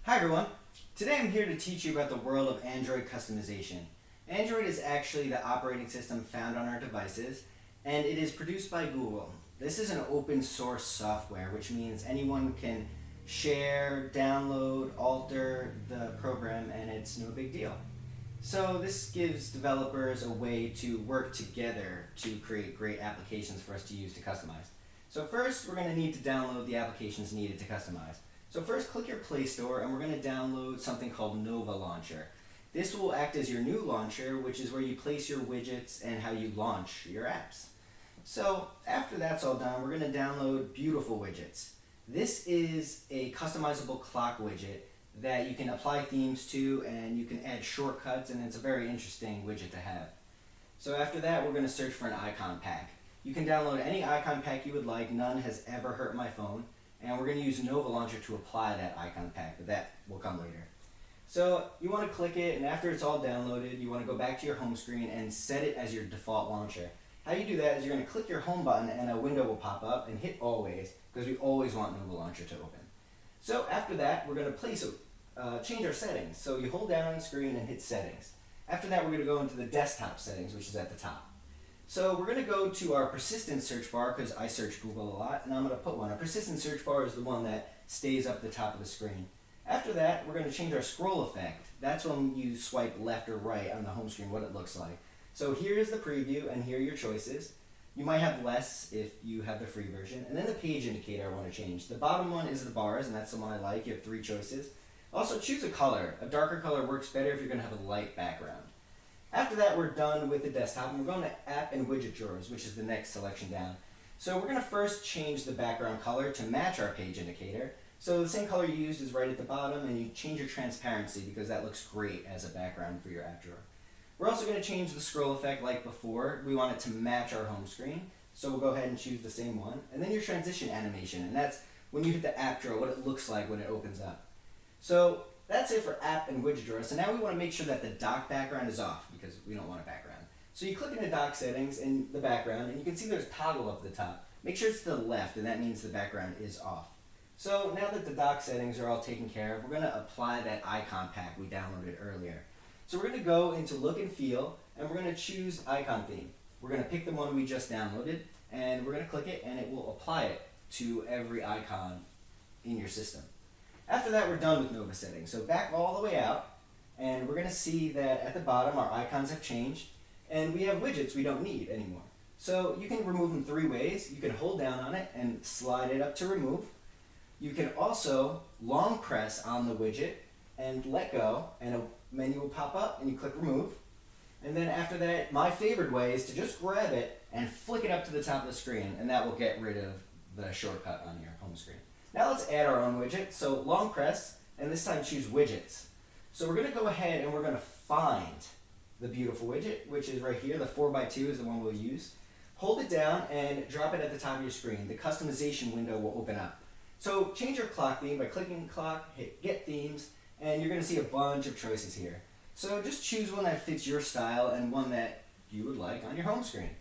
Hi everyone. Today I'm here to teach you about the world of Android customization. Android is actually the operating system found on our devices, and it is produced by Google. This is an open source software, which means anyone can share, download, alter the program, and it's no big deal. So this gives developers a way to work together to create great applications for us to use to customize. So first, we're going to need to download the applications needed to customize. So first, click your Play Store, and we're going to download something called Nova Launcher. This will act as your new launcher, which is where you place your widgets and how you launch your apps. So after that's all done, we're going to download Beautiful Widgets. This is a customizable clock widget that you can apply themes to, and you can add shortcuts, and it's a very interesting widget to have. So after that, we're going to search for an icon pack. You can download any icon pack you would like. None has ever hurt my phone. And we're going to use Nova Launcher to apply that icon pack, but that will come later. So you want to click it, and after it's all downloaded, you want to go back to your home screen and set it as your default launcher. How you do that is you're going to click your home button and a window will pop up, and hit always, because we always want Nova Launcher to open. So after that, we're going to change our settings. So you hold down on the screen and hit settings. After that, we're going to go into the desktop settings, which is at the top. So we're going to go to our persistent search bar, because I search Google a lot, and I'm going to put one. Our persistent search bar is the one that stays up the top of the screen. After that, we're going to change our scroll effect. That's when you swipe left or right on the home screen, what it looks like. So here is the preview, and here are your choices. You might have less if you have the free version. And then the page indicator I want to change. The bottom one is the bars, and that's the one I like. You have 3 choices. Also, choose a color. A darker color works better if you're going to have a light background. After that, we're done with the desktop, and we're going to App and Widget Drawers, which is the next selection down. So we're going to first change the background color to match our page indicator. So the same color you used is right at the bottom, and you change your transparency because that looks great as a background for your app drawer. We're also going to change the scroll effect like before. We want it to match our home screen, so we'll go ahead and choose the same one. And then your transition animation, and that's when you hit the app drawer, what it looks like when it opens up. So that's it for App and Widget Drawer. So now we want to make sure that the dock background is off because we don't want a background. So you click into dock settings in the background, and you can see there's a toggle up at the top. Make sure it's to the left, and that means the background is off. So now that the dock settings are all taken care of, we're going to apply that icon pack we downloaded earlier. So we're going to go into Look and Feel, and we're going to choose Icon Theme. We're going to pick the one we just downloaded, and we're going to click it, and it will apply it to every icon in your system. After that, we're done with Nova settings. So back all the way out, and we're going to see that at the bottom our icons have changed, and we have widgets we don't need anymore. So you can remove them 3 ways. You can hold down on it and slide it up to remove. You can also long press on the widget and let go, and a menu will pop up, and you click remove. And then after that, my favorite way is to just grab it and flick it up to the top of the screen, and that will get rid of the shortcut on your home screen. Now let's add our own widget. So long press, and this time choose Widgets. So we're going to go ahead and we're going to find the beautiful widget, which is right here. The 4x2 is the one we'll use. Hold it down and drop it at the top of your screen. The customization window will open up. So change your clock theme by clicking clock, hit Get Themes, and you're going to see a bunch of choices here. So just choose one that fits your style and one that you would like on your home screen.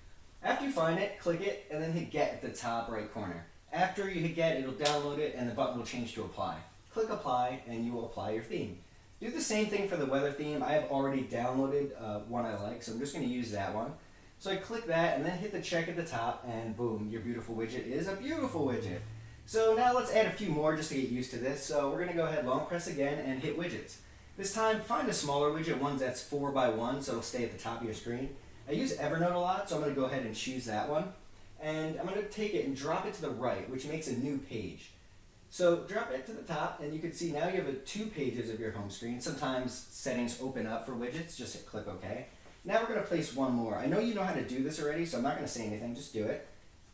After you find it, click it, and then hit Get at the top right corner. After you hit Get, it'll download it, and the button will change to Apply. Click Apply, and you will apply your theme. Do the same thing for the weather theme. I have already downloaded one I like, so I'm just going to use that one. So I click that, and then hit the check at the top, and boom, your beautiful widget is a beautiful widget. So now let's add a few more just to get used to this. So we're going to go ahead, long press again, and hit Widgets. This time, find a smaller widget, one that's 4x1, so it'll stay at the top of your screen. I use Evernote a lot, so I'm going to go ahead and choose that one. And I'm going to take it and drop it to the right, which makes a new page. So drop it to the top, and you can see now you have 2 pages of your home screen. Sometimes settings open up for widgets. Just hit click OK. Now we're going to place one more. I know you know how to do this already, so I'm not going to say anything. Just do it.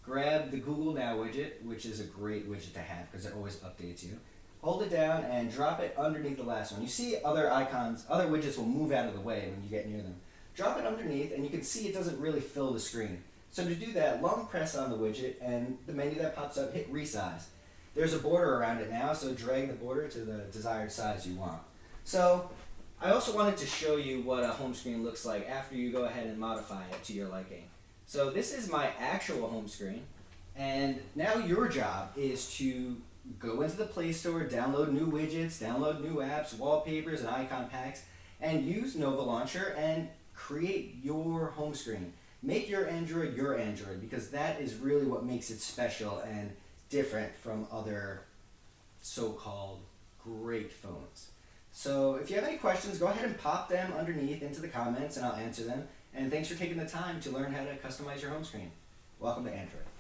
Grab the Google Now widget, which is a great widget to have because it always updates you. Hold it down and drop it underneath the last one. You see other icons, other widgets will move out of the way when you get near them. Drop it underneath, and you can see it doesn't really fill the screen. So to do that, long press on the widget, and the menu that pops up, hit Resize. There's a border around it now, so drag the border to the desired size you want. So I also wanted to show you what a home screen looks like after you go ahead and modify it to your liking. So this is my actual home screen, and now your job is to go into the Play Store, download new widgets, download new apps, wallpapers, and icon packs, and use Nova Launcher and create your home screen. Make your Android, because that is really what makes it special and different from other so-called great phones. So if you have any questions, go ahead and pop them underneath into the comments and I'll answer them. And thanks for taking the time to learn how to customize your home screen. Welcome to Android.